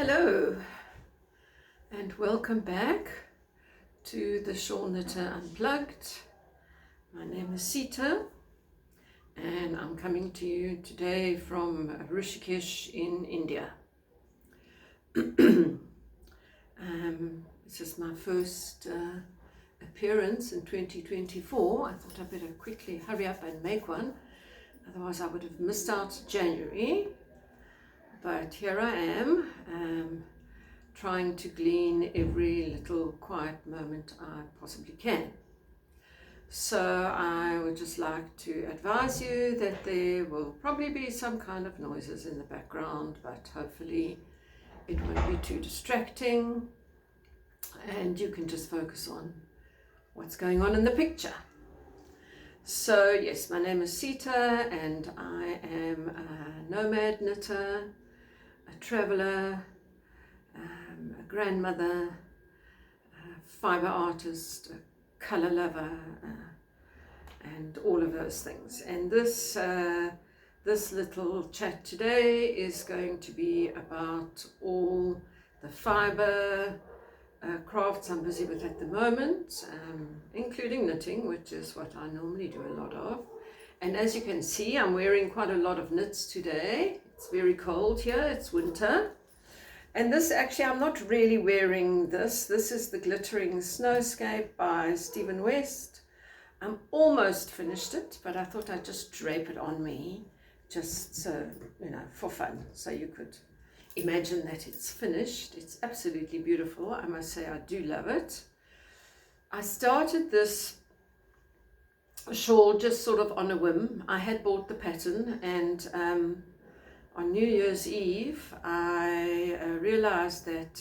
Hello and welcome back to the Shawl Knitter Unplugged. My name is Sita and I'm coming to you today from Rishikesh in India. This is my first appearance in 2024. I thought I'd better quickly hurry up and make one, otherwise I would have missed out January. But here I am, trying to glean every little quiet moment I possibly can. So I would just like to advise you that there will probably be some kind of noises in the background, but hopefully it won't be too distracting and you can just focus on what's going on in the picture. So yes, my name is Sita and I am a nomad knitter, a traveler, a grandmother, a fiber artist, a color lover, and all of those things. And this little chat today is going to be about all the fiber crafts I'm busy with at the moment, including knitting, which is what I normally do a lot of. And as you can see, I'm wearing quite a lot of knits today. It's very cold here, it's winter. And this actually, I'm not really wearing this. This is the Glitteringsnowscape by Stephen West. I'm almost finished it, but I thought I'd just drape it on me, just so, for fun. So you could imagine that it's finished. It's absolutely beautiful. I must say I do love it. I started this shawl just sort of on a whim. I had bought the pattern and on New Year's Eve I realized that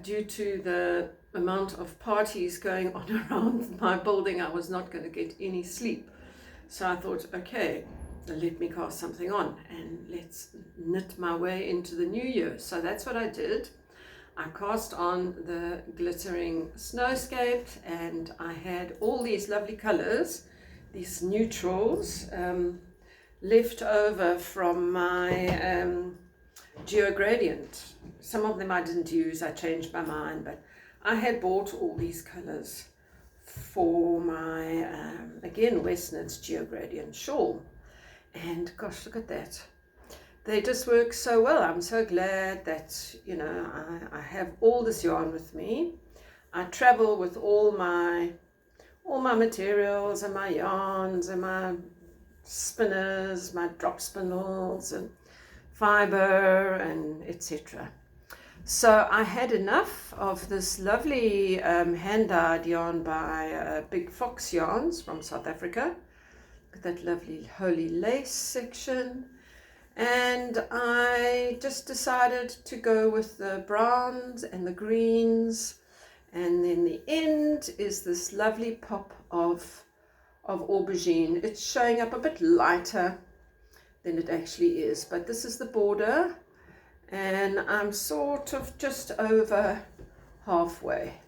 due to the amount of parties going on around my building, I was not going to get any sleep. So I thought, okay, let me cast something on and let's knit my way into the new year. So that's what I did. I cast on the Glitteringsnowscape and I had all these lovely colors, these neutrals, left over from my Geo Gradient. Some of them I didn't use, I changed my mind, but I had bought all these colors for my, again, Westnitz Geo Gradient shawl. And gosh, look at that. They just work so well. I'm so glad that, I have all this yarn with me. I travel with all my materials and my yarns and my spinners, my drop spindles and fiber and etc. So I had enough of this lovely hand-dyed yarn by Big Fox Yarns from South Africa. Look at that lovely holy lace section. And I just decided to go with the browns and the greens, and then the end is this lovely pop of aubergine. It's showing up a bit lighter than it actually is, but this is the border and I'm sort of just over halfway.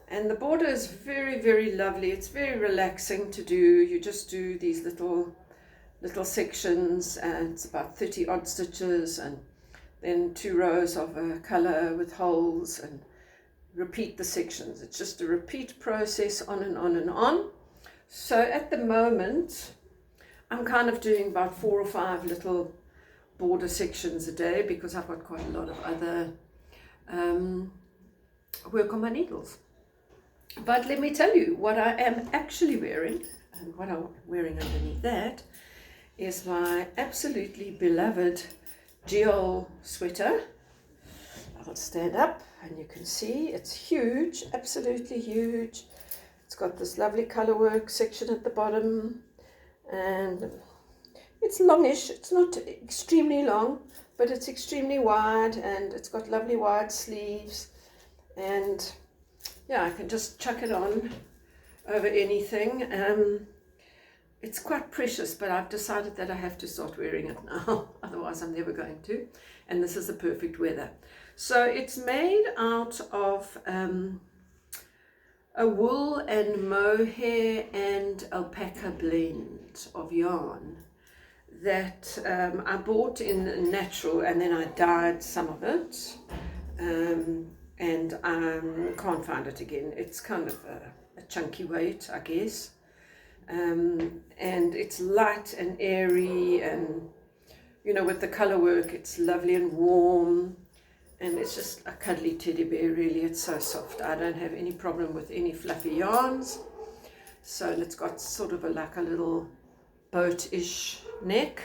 And the border is very, very lovely. It's very relaxing to do. You just do these little sections and it's about 30 odd stitches and then 2 rows of a color with holes and repeat the sections. It's just a repeat process on and on and on. So at the moment I'm kind of doing about 4 or 5 little border sections a day because I've got quite a lot of other work on my needles. But let me tell you what I am actually wearing, and what I'm wearing underneath that is my absolutely beloved Cowl sweater. I'll stand up and you can see it's huge, absolutely huge. It's got this lovely color work section at the bottom and it's longish. It's not extremely long, but it's extremely wide and it's got lovely wide sleeves. And yeah, I can just chuck it on over anything. It's quite precious, but I've decided that I have to start wearing it now, otherwise I'm never going to. And this is the perfect weather. So it's made out of a wool and mohair and alpaca blend of yarn that I bought in natural, and then I dyed some of it, and I can't find it again. It's kind of a chunky weight, I guess, and it's light and airy, and you know, with the color work, it's lovely and warm, and it's just a cuddly teddy bear. Really, it's so soft. I don't have any problem with any fluffy yarns. So it's got sort of like a little boat-ish neck.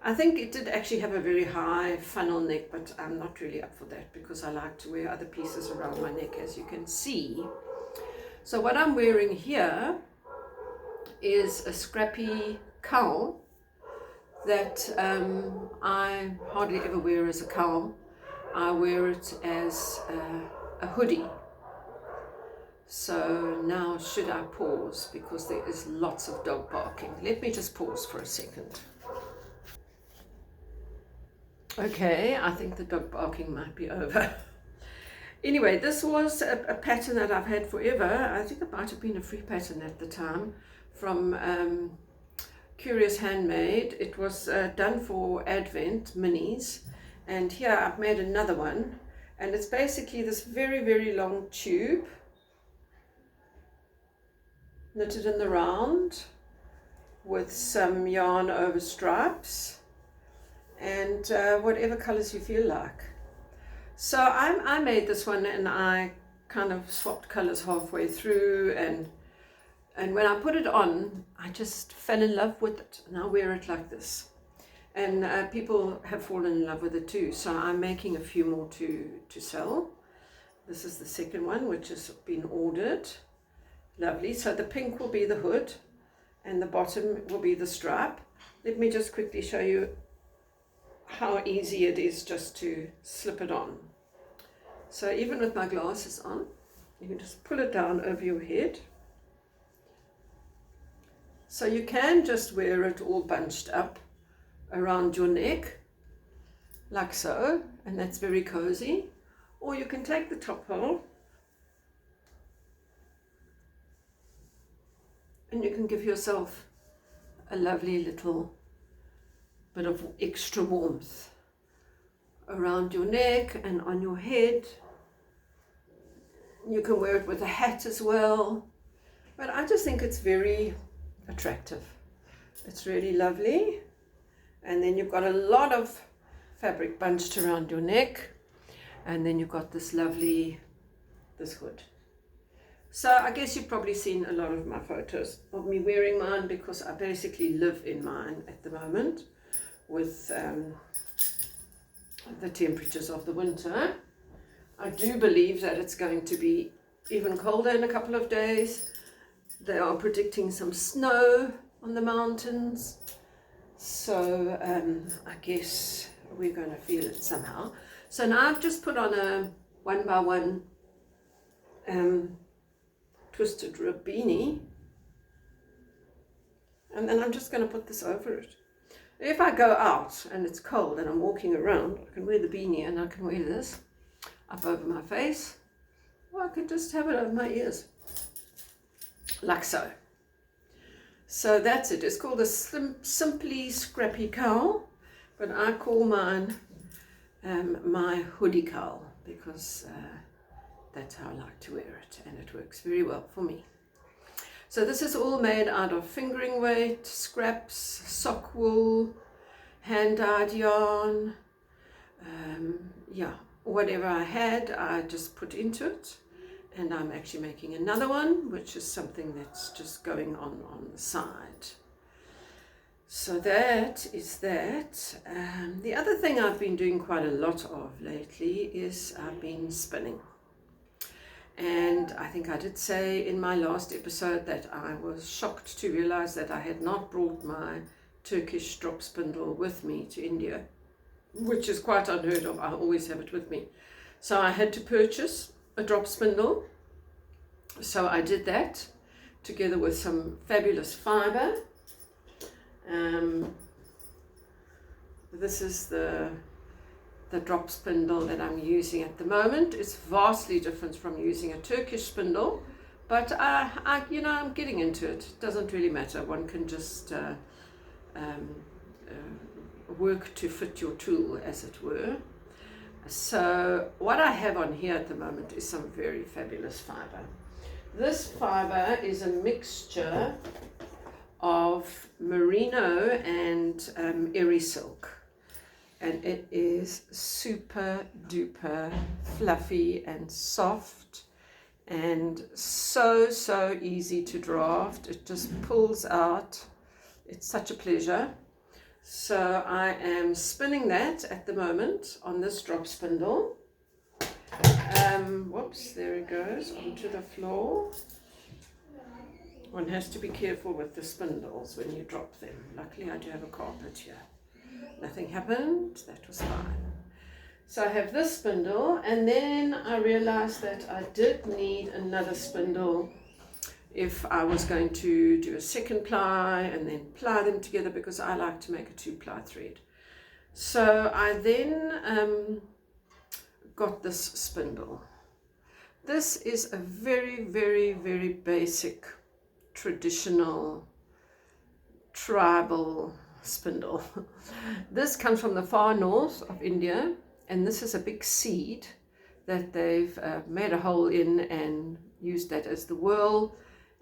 I think it did actually have a very high funnel neck, but I'm not really up for that because I like to wear other pieces around my neck, as you can see. So what I'm wearing here is a Scrappy cowl that I hardly ever wear as a cowl. I wear it as a hoodie. So now should I pause, because there is lots of dog barking. Let me just pause for a second. Okay, I think the dog barking might be over. Anyway, this was a pattern that I've had forever. I think it might have been a free pattern at the time from Curious Handmade. It was done for Advent minis, and here I've made another one, and it's basically this very, very long tube knitted in the round with some yarn over stripes, and whatever colors you feel like. So I made this one, and I kind of swapped colors halfway through, and when I put it on, I just fell in love with it, and I wear it like this. And people have fallen in love with it too, so I'm making a few more to sell. This is the second one, which has been ordered. Lovely. So the pink will be the hood, and the bottom will be the stripe. Let me just quickly show you how easy it is just to slip it on. So even with my glasses on, you can just pull it down over your head. So you can just wear it all bunched up around your neck, like so, and that's very cozy. Or you can take the top hole and you can give yourself a lovely little bit of extra warmth around your neck and on your head. You can wear it with a hat as well, but I just think it's very attractive. It's really lovely, and then you've got a lot of fabric bunched around your neck, and then you've got this lovely, this hood. So I guess you've probably seen a lot of my photos of me wearing mine, because I basically live in mine at the moment with the temperatures of the winter. I do believe that it's going to be even colder in a couple of days. They are predicting some snow on the mountains, so I guess we're going to feel it somehow. So now I've just put on a 1x1 twisted rib beanie, and then I'm just going to put this over it. If I go out and it's cold and I'm walking around, I can wear the beanie and I can wear this up over my face, or I could just have it over my ears, like so. So that's it. It's called a Simply Scrappy Cowl, but I call mine my hoodie cowl, because that's how I like to wear it, and it works very well for me. So this is all made out of fingering weight, scraps, sock wool, hand-dyed yarn, yeah, whatever I had, I just put into it. And I'm actually making another one, which is something that's just going on the side. So that is that. The other thing I've been doing quite a lot of lately is I've been spinning. And I think I did say in my last episode that I was shocked to realize that I had not brought my Turkish drop spindle with me to India, which is quite unheard of. I always have it with me. So I had to purchase a drop spindle. So I did that together with some fabulous fiber. This is the drop spindle that I'm using at the moment. It's vastly different from using a Turkish spindle, but I'm getting into it. It doesn't really matter. One can just work to fit your tool, as it were. So what I have on here at the moment is some very fabulous fiber. This fiber is a mixture of merino and eri silk, and it is super duper fluffy and soft and so easy to draft. It just pulls out. It's such a pleasure. So I am spinning that at the moment on this drop spindle. Whoops, there it goes onto the floor. One has to be careful with the spindles when you drop them. Luckily I do have a carpet here. Nothing happened, that was fine. So I have this spindle, and then I realized that I did need another spindle if I was going to do a second ply and then ply them together, because I like to make a 2-ply thread. So I then got this spindle. This is a very basic, traditional, tribal spindle. This comes from the far north of India, and this is a big seed that they've made a hole in and used that as the whirl,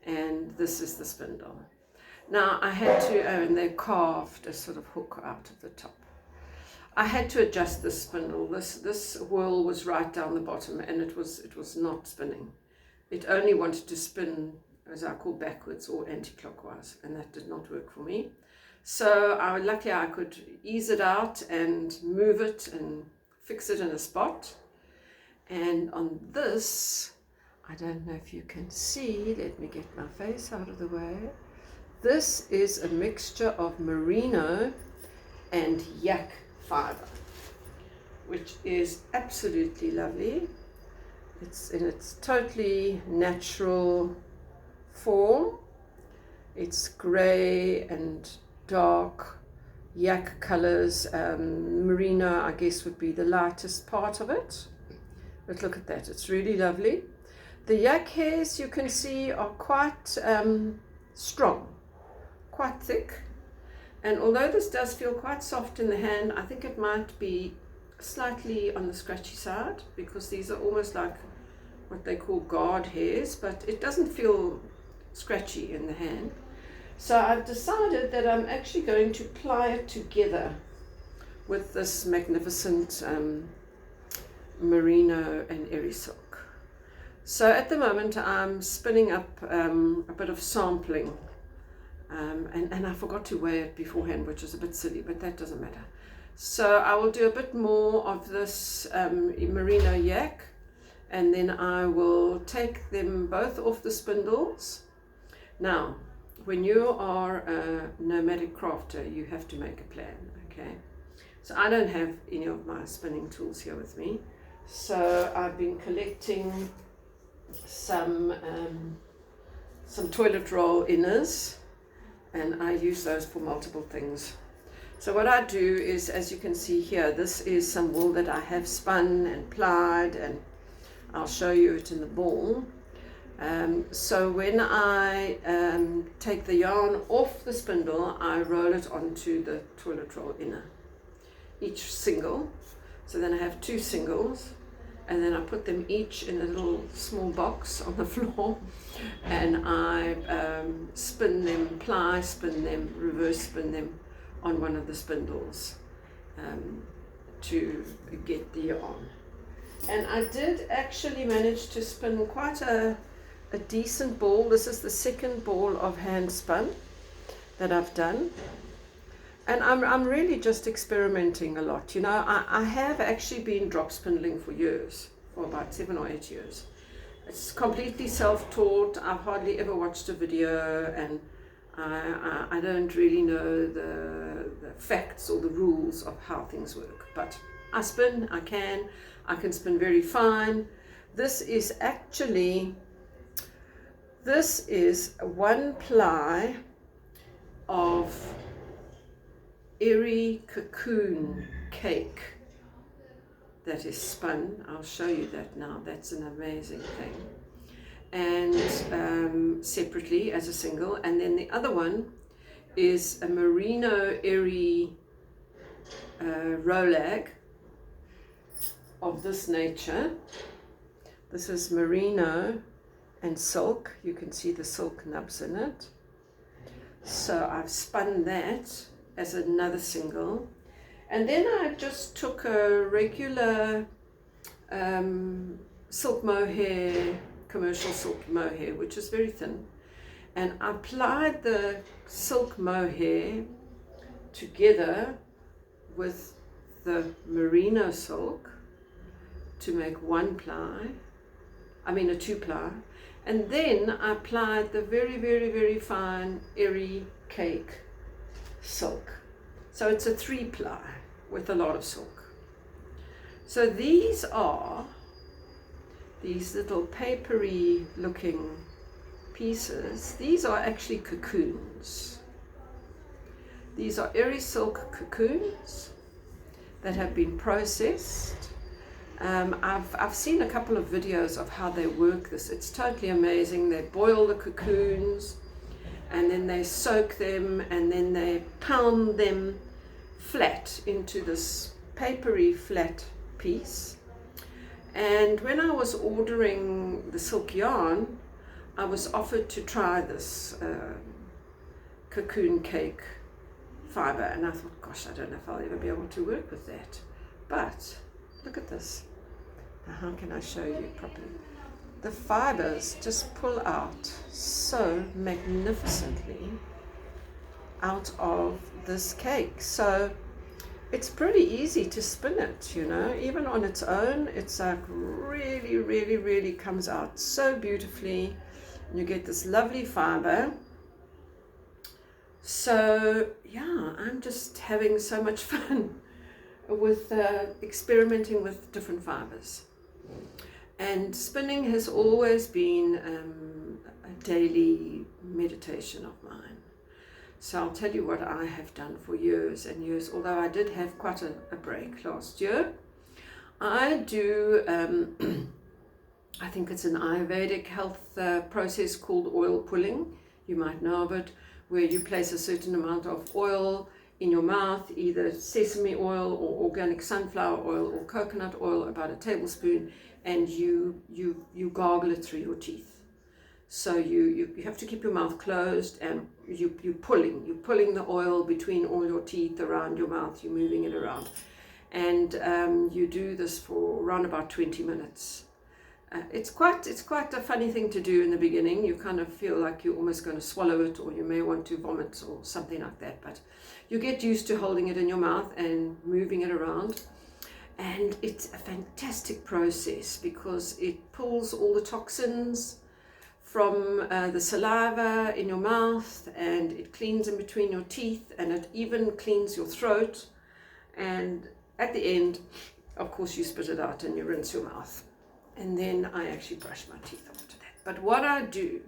and this is the spindle. Now I had to, and they carved a sort of hook out of the top. I had to adjust this spindle. This whirl was right down the bottom, and it was not spinning. It only wanted to spin, as I call, backwards or anti-clockwise, and that did not work for me. So luckily I could ease it out and move it and fix it in a spot. And on this, I don't know if you can see, let me get my face out of the way. This is a mixture of merino and yak fiber, which is absolutely lovely. It's in its totally natural form. It's grey and dark yak colors. Merino, I guess, would be the lightest part of it. But look at that, it's really lovely. The yak hairs, you can see, are quite strong, quite thick. And although this does feel quite soft in the hand, I think it might be slightly on the scratchy side, because these are almost like what they call guard hairs, but it doesn't feel scratchy in the hand. So I've decided that I'm actually going to ply it together with this magnificent merino and eri silk. So at the moment I'm spinning up a bit of sampling, and I forgot to weigh it beforehand, which is a bit silly, but that doesn't matter. So I will do a bit more of this merino yak, and then I will take them both off the spindles. Now, when you are a nomadic crafter, you have to make a plan, okay? So I don't have any of my spinning tools here with me. So I've been collecting some toilet roll inners, and I use those for multiple things. So what I do is, as you can see here, this is some wool that I have spun and plied, and I'll show you it in the ball. So when I take the yarn off the spindle, I roll it onto the toilet roll inner, each single. So then I have 2 singles, and then I put them each in a little small box on the floor, and I spin them, ply, spin them, reverse spin them on one of the spindles to get the yarn. And I did actually manage to spin quite a decent ball. This is the second ball of hand spun that I've done, and I'm really just experimenting a lot. You know, I have actually been drop spindling for years, for about 7 or 8 years. It's completely self-taught. I've hardly ever watched a video, and I don't really know the facts or the rules of how things work, but I spin. I can spin very fine. This is 1 ply of eri cocoon cake that is spun. I'll show you that now. That's an amazing thing. And separately as a single, and then the other one is a merino eri rolag of this nature. This is merino and silk. You can see the silk nubs in it. So I've spun that as another single. And then I just took a regular silk mohair, commercial silk mohair, which is very thin. And I applied the silk mohair together with the merino silk to make one ply, a 2-ply, and then I applied the very, very, very fine airy cake silk. So it's a 3-ply with a lot of silk. So these are these little papery looking pieces. These are actually cocoons. These are airy silk cocoons that have been processed. I've seen a couple of videos of how they work this. It's totally amazing. They boil the cocoons and then they soak them and then they pound them flat into this papery flat piece. And when I was ordering the silk yarn, I was offered to try this cocoon cake fiber, and I thought, gosh, I don't know if I'll ever be able to work with that. But look at this. Now, how can I show you properly? The fibers just pull out so magnificently out of this cake. So it's pretty easy to spin it, even on its own. It's like really, really, really comes out so beautifully. You get this lovely fiber. So yeah, I'm just having so much fun with experimenting with different fibers. And spinning has always been a daily meditation of mine. So I'll tell you what I have done for years and years, although I did have quite a break last year. I do, I think it's an Ayurvedic health process called oil pulling. You might know of it, where you place a certain amount of oil in your mouth, either sesame oil or organic sunflower oil or coconut oil, about a tablespoon, and you gargle it through your teeth. So you have to keep your mouth closed, and you're pulling the oil between all your teeth around your mouth. You're moving it around, and you do this for around about 20 minutes. It's quite a funny thing to do in the beginning. You kind of feel like you're almost going to swallow it, or you may want to vomit or something like that, but you get used to holding it in your mouth and moving it around. And it's a fantastic process because it pulls all the toxins from the saliva in your mouth, and it cleans in between your teeth, and it even cleans your throat. And at the end, of course, you spit it out and you rinse your mouth. And then I actually brush my teeth after that. But what I do,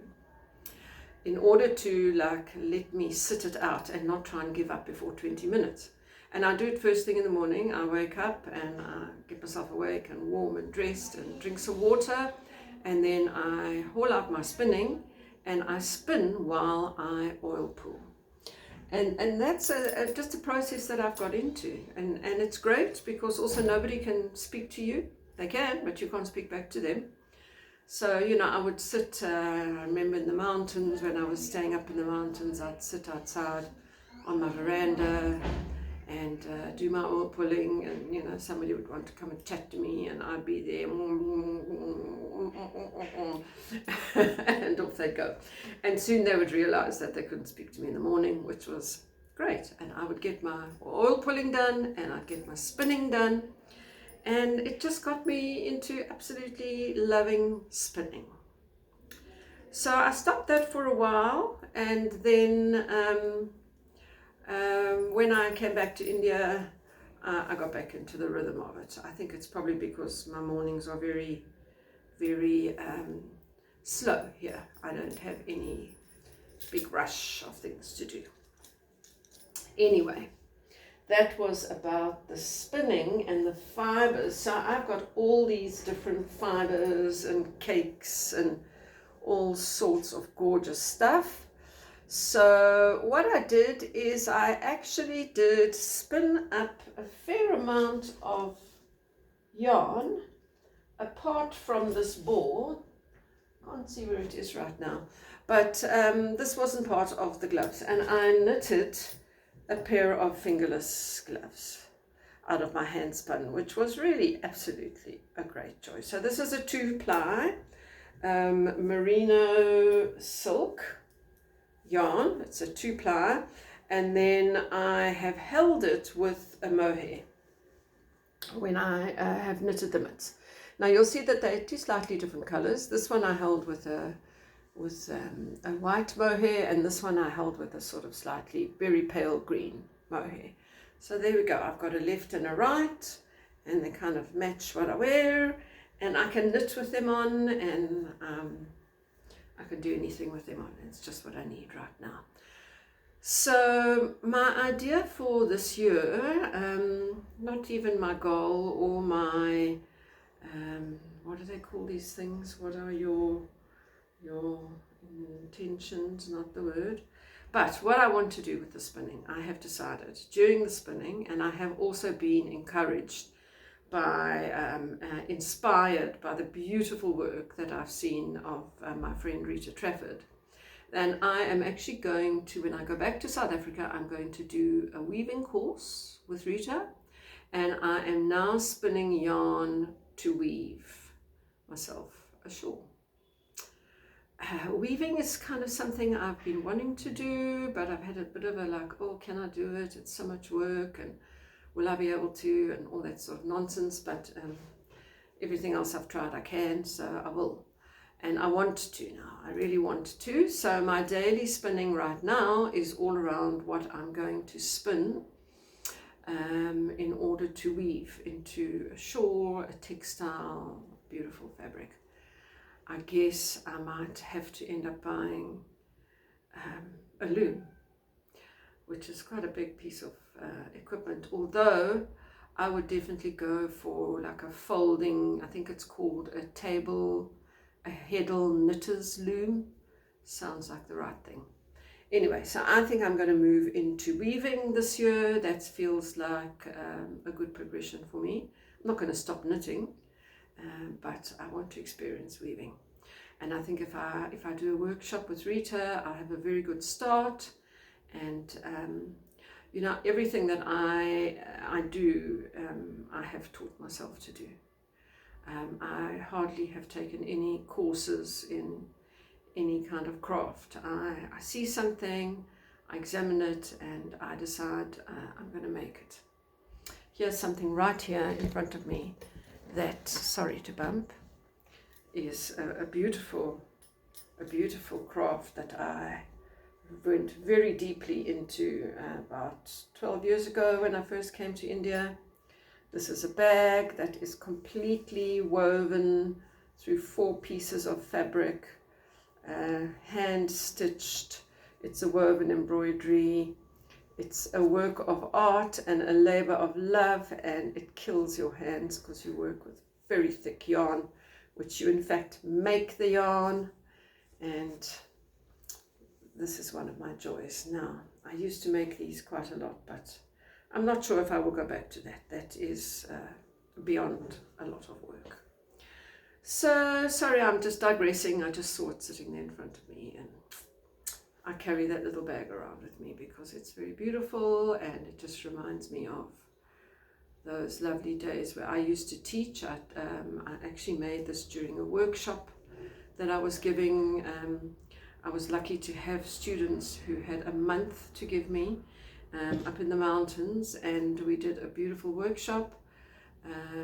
in order to let me sit it out and not try and give up before 20 minutes, and I do it first thing in the morning. I wake up and I get myself awake and warm and dressed and drink some water, and then I haul out my spinning and I spin while I oil pull. And that's just a process that I've got into, and it's great because also nobody can speak to you. They can, but you can't speak back to them. So, I would sit, I remember in the mountains, when I was staying up in the mountains, I'd sit outside on my veranda and do my oil pulling, and, somebody would want to come and chat to me, and I'd be there, and off they'd go. And soon they would realize that they couldn't speak to me in the morning, which was great. And I would get my oil pulling done, and I'd get my spinning done. And it just got me into absolutely loving spinning. So I stopped that for a while, and then when I came back to India, I got back into the rhythm of it. I think it's probably because my mornings are very, very slow here. I don't have any big rush of things to do. Anyway. That was about the spinning and the fibers. So I've got all these different fibers and cakes and all sorts of gorgeous stuff. So what I did is I actually did spin up a fair amount of yarn apart from this ball. Can't see where it is right now, but this wasn't part of the gloves, and I knitted a pair of fingerless gloves out of my hand spun, which was really absolutely a great choice. So this is a 2-ply merino silk yarn. It's a 2-ply, and then I have held it with a mohair when I have knitted the mitts. Now you'll see that they're 2 slightly different colors. This one I held with a white mohair, and this one I held with a sort of slightly very pale green mohair. So there we go. I've got a left and a right, and they kind of match what I wear, and I can knit with them on, and I can do anything with them on. It's just what I need right now. So my idea for this year, not even my goal or my what do they call these things? What are your intentions? Not the word. But what I want to do with the spinning, I have decided during the spinning, and I have also been encouraged by, inspired by the beautiful work that I've seen of my friend Rita Trafford. And I am actually going to, when I go back to South Africa, I'm going to do a weaving course with Rita, and I am now spinning yarn to weave myself a shawl. Weaving is kind of something I've been wanting to do, but I've had a bit of a like, oh, can I do it? It's so much work, and will I be able to, and all that sort of nonsense. But everything else I've tried, I can, so I will. And I want to now, I really want to. So my daily spinning right now is all around what I'm going to spin in order to weave into a shawl, a textile, beautiful fabric. I guess I might have to end up buying a loom, which is quite a big piece of equipment, although I would definitely go for like a folding, I think it's called a Heddle knitter's loom. Sounds like the right thing. Anyway, so I think I'm going to move into weaving this year. That feels like a good progression for me. I'm not going to stop knitting, but I want to experience weaving. And I think if I do a workshop with Rita, I'll have a very good start. And you know, everything that I do, I have taught myself to do. I hardly have taken any courses in any kind of craft. I see something, I examine it, and I decide I'm going to make it. Here's something right here in front of me that, sorry to bump, is a beautiful craft that I went very deeply into about 12 years ago when I first came to India. This is a bag that is completely woven through 4 pieces of fabric, hand stitched. It's a woven embroidery. It's a work of art and a labor of love, and it kills your hands because you work with very thick yarn, which you in fact make the yarn. And this is one of my joys now. I used to make these quite a lot, but I'm not sure if I will go back to that. That is beyond a lot of work. So, sorry, I'm just digressing. I just saw it sitting there in front of me, and I carry that little bag around with me because it's very beautiful, and it just reminds me of those lovely days where I used to teach. I actually made this during a workshop that I was giving. I was lucky to have students who had a month to give me up in the mountains, and we did a beautiful workshop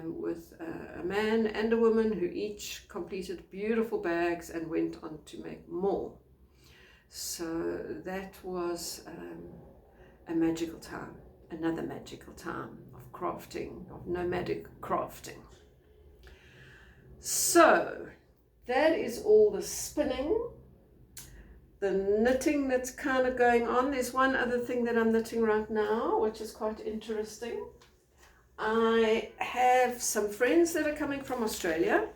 with a man and a woman who each completed beautiful bags and went on to make more. So that was a magical time, another magical time of crafting, of nomadic crafting. So that is all the spinning. The knitting that's kind of going on. There's one other thing that I'm knitting right now, which is quite interesting. I have some friends that are coming from Australia,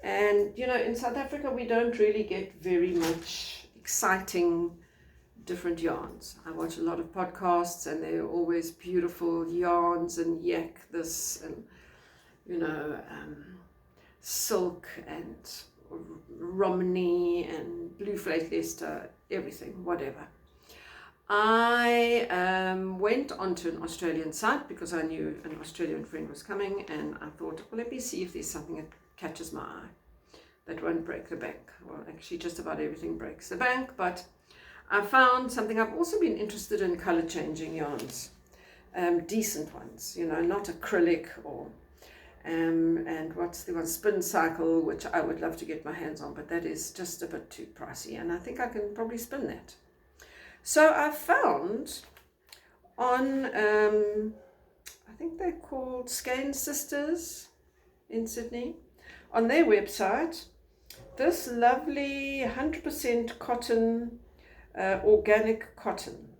and you know, in South Africa we don't really get very much exciting different yarns. I watch a lot of podcasts and they're always beautiful yarns and yak this and, you know, silk and Romney and blue flake Leicester, everything, whatever. I went onto an Australian site because I knew an Australian friend was coming, and I thought, well, let me see if there's something that catches my eye that won't break the bank. Well, actually just about everything breaks the bank, but I found something. I've also been interested in color changing yarns, decent ones, you know, not acrylic or and what's the one, spin cycle, which I would love to get my hands on, but that is just a bit too pricey, and I think I can probably spin that. So I found on I think they're called Skane Sisters in Sydney, on their website, this lovely 100% cotton, organic cotton.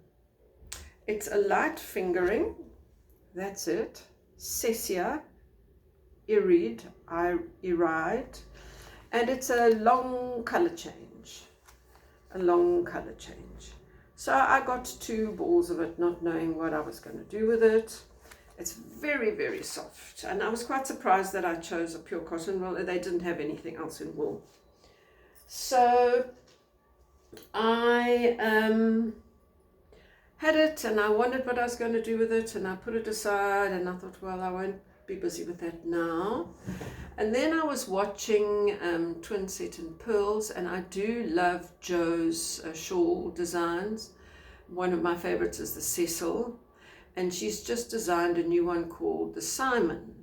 It's a light fingering, that's it, Cessia Irid, and it's a long color change, So I got 2 balls of it, not knowing what I was going to do with it. It's very, very soft, and I was quite surprised that I chose a pure cotton. Well, they didn't have anything else in wool. So I had it, and I wondered what I was going to do with it, and I put it aside, and I thought, well, I won't be busy with that now. And then I was watching Twin Set in Pearls, and I do love Jo's shawl designs. One of my favorites is the Cecil, and she's just designed a new one called the Simon,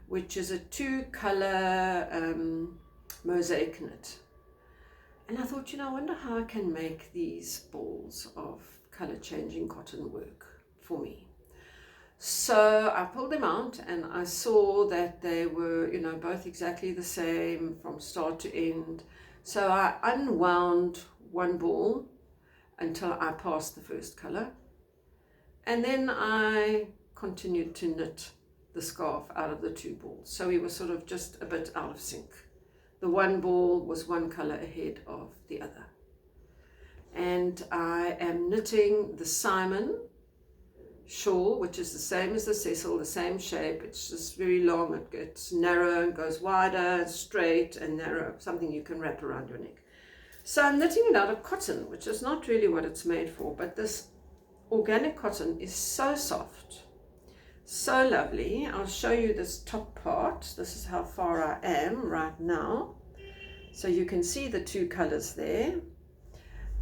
which is a 2-color mosaic knit. And I thought, you know, I wonder how I can make these balls of color changing cotton work for me. So I pulled them out, and I saw that they were, you know, both exactly the same from start to end. So I unwound one ball until I passed the first color, and then I continued to knit the scarf out of the 2 balls. So we were sort of just a bit out of sync. The one ball was one color ahead of the other. And I am knitting the Simon shawl, which is the same as the Cecil, the same shape. It's just very long, it gets narrow and goes wider, straight and narrow, something you can wrap around your neck. So I'm knitting it out of cotton, which is not really what it's made for, but this organic cotton is so soft, so lovely. I'll show you this top part. This is how far I am right now. So you can see the 2 colors there.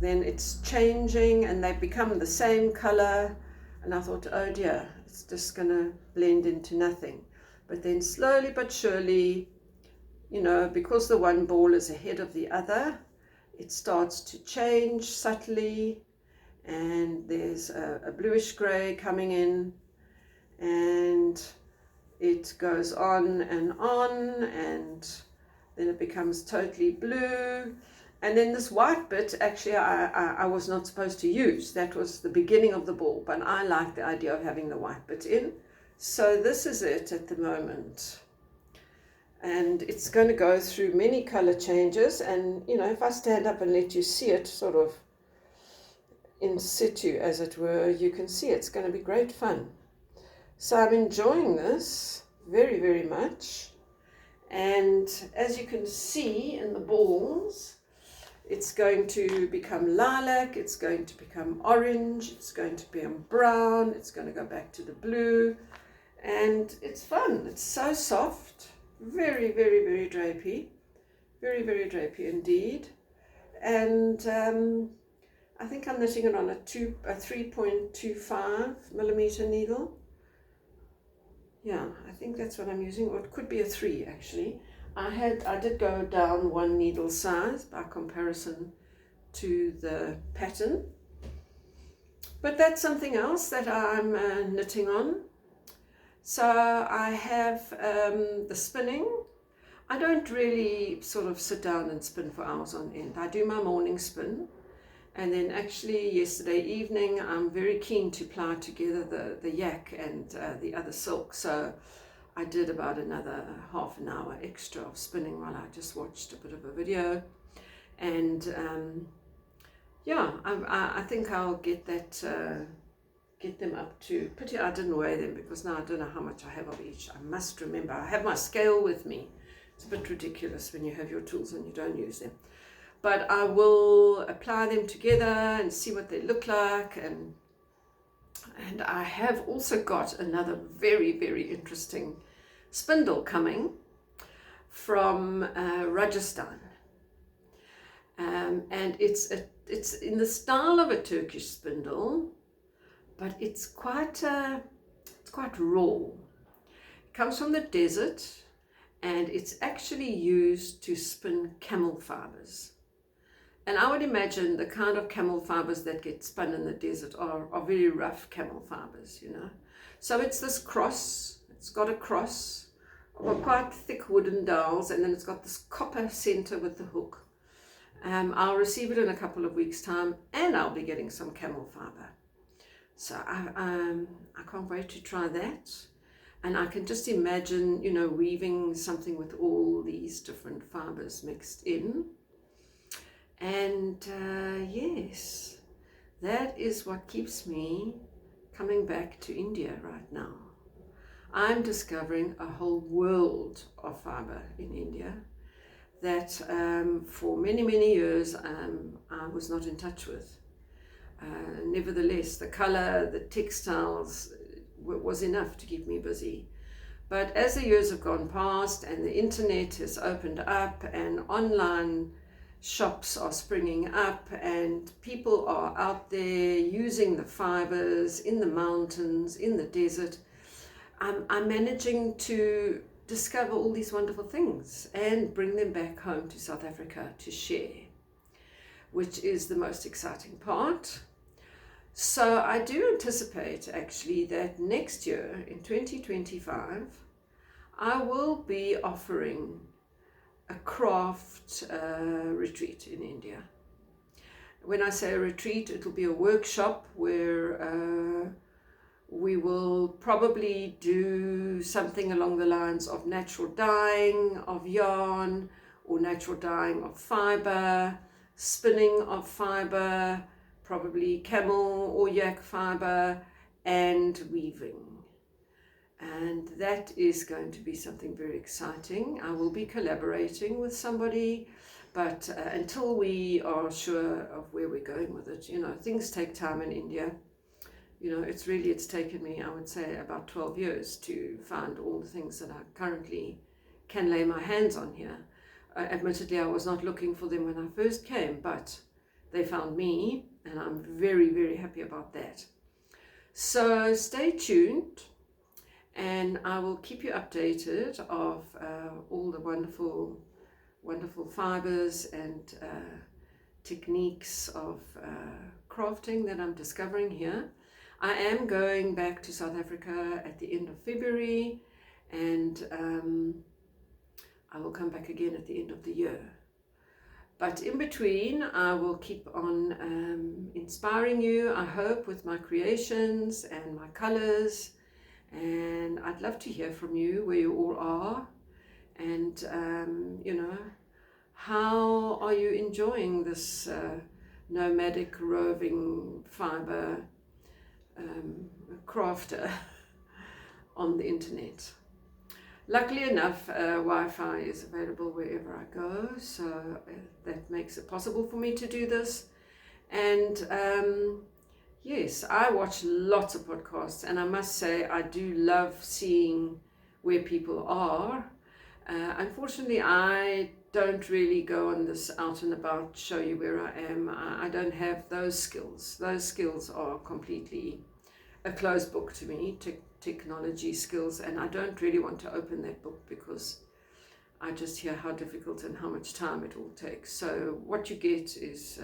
Then it's changing and they become the same color. And I thought, oh dear, it's just going to blend into nothing. But then slowly but surely, you know, because the one ball is ahead of the other, it starts to change subtly. And there's a bluish gray coming in. And it goes on, and then it becomes totally blue. And then this white bit, actually, I was not supposed to use. That was the beginning of the ball, but I like the idea of having the white bit in. So this is it at the moment. And it's going to go through many color changes. And, you know, if I stand up and let you see it sort of in situ, as it were, you can see it's going to be great fun. So I'm enjoying this very, very much. And as you can see in the balls, it's going to become lilac, it's going to become orange, it's going to become brown, it's going to go back to the blue, and it's fun. It's so soft, very, very, very drapey, very, very drapey indeed. And I think I'm knitting it on a 3.25 millimeter needle. Yeah, I think that's what I'm using, or it could be a 3 actually. I did go down 1 needle size by comparison to the pattern, but that's something else that I'm knitting on. So I have the spinning. I don't really sort of sit down and spin for hours on end. I do my morning spin, and then actually yesterday evening I'm very keen to ply together the yak and the other silk, so I did about another half an hour extra of spinning while I just watched a bit of a video. And yeah, I think I'll get that, get them up to, pity I didn't weigh them because now I don't know how much I have of each. I must remember, I have my scale with me. It's a bit ridiculous when you have your tools and you don't use them. But I will apply them together and see what they look like. And I have also got another very, very interesting spindle coming from Rajasthan. And it's in the style of a Turkish spindle, but it's quite raw. It comes from the desert, and it's actually used to spin camel fibers. And I would imagine the kind of camel fibers that get spun in the desert are very rough camel fibers, you know. So it's this cross, it's got a cross, of quite thick wooden dowels, and then it's got this copper center with the hook. I'll receive it in a couple of weeks' time, and I'll be getting some camel fiber. So I can't wait to try that. And I can just imagine, you know, weaving something with all these different fibers mixed in. And yes, that is what keeps me coming back to India right now. I'm discovering a whole world of fiber in India that for many, many years I was not in touch with. Nevertheless, the color, the textiles was enough to keep me busy. But as the years have gone past and the internet has opened up and online shops are springing up and people are out there using the fibers in the mountains, in the desert, I'm managing to discover all these wonderful things and bring them back home to South Africa to share, which is the most exciting part. So I do anticipate actually that next year in 2025 I will be offering a craft retreat in India. When I say a retreat, it'll be a workshop where we will probably do something along the lines of natural dyeing of yarn or natural dyeing of fiber, spinning of fiber, probably camel or yak fiber, and weaving. And that is going to be something very exciting. I will be collaborating with somebody, but until we are sure of where we're going with it, you know, things take time in India. You know, it's taken me, I would say, about 12 years to find all the things that I currently can lay my hands on here. Admittedly, I was not looking for them when I first came, but they found me, and I'm very, very happy about that. So stay tuned, and I will keep you updated of all the wonderful, wonderful fibers and techniques of crafting that I'm discovering here. I am going back to South Africa at the end of February, and I will come back again at the end of the year. But in between, I will keep on inspiring you, I hope, with my creations and my colors. And I'd love to hear from you, where you all are. And, you know, how are you enjoying this nomadic roving fiber crafter on the internet? Luckily enough, Wi-Fi is available wherever I go, so that makes it possible for me to do this. And yes, I watch lots of podcasts, and I must say I do love seeing where people are. Unfortunately, I don't really go on this out and about, show you where I am. I don't have those skills. Those skills are completely a closed book to me, technology skills, and I don't really want to open that book because I just hear how difficult and how much time it all takes. So what you get is,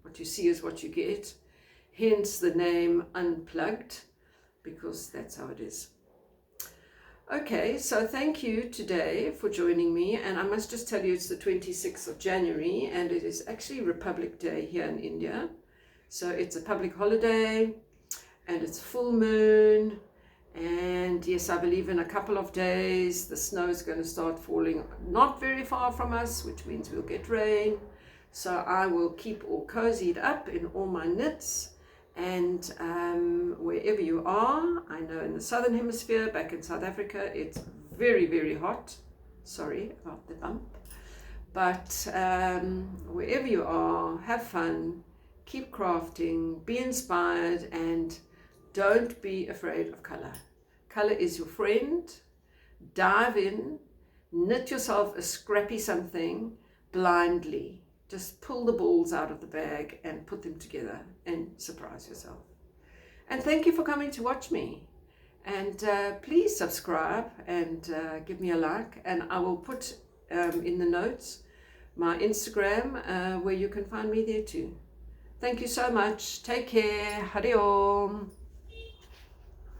what you see is what you get. Hence the name Unplugged, because that's how it is. Okay, so thank you today for joining me, and I must just tell you it's the 26th of January, and it is actually Republic Day here in India. So it's a public holiday, and it's full moon, and yes, I believe in a couple of days the snow is going to start falling not very far from us, which means we'll get rain. So I will keep all cozied up in all my knits. And wherever you are, I know in the southern hemisphere, back in South Africa, it's very, very hot. Sorry about the bump. But wherever you are, have fun, keep crafting, be inspired, and don't be afraid of color. Color is your friend. Dive in, knit yourself a scrappy something blindly. Just pull the balls out of the bag and put them together and surprise yourself. And thank you for coming to watch me. And please subscribe and give me a like. And I will put in the notes my Instagram where you can find me there too. Thank you so much. Take care. Hari Om.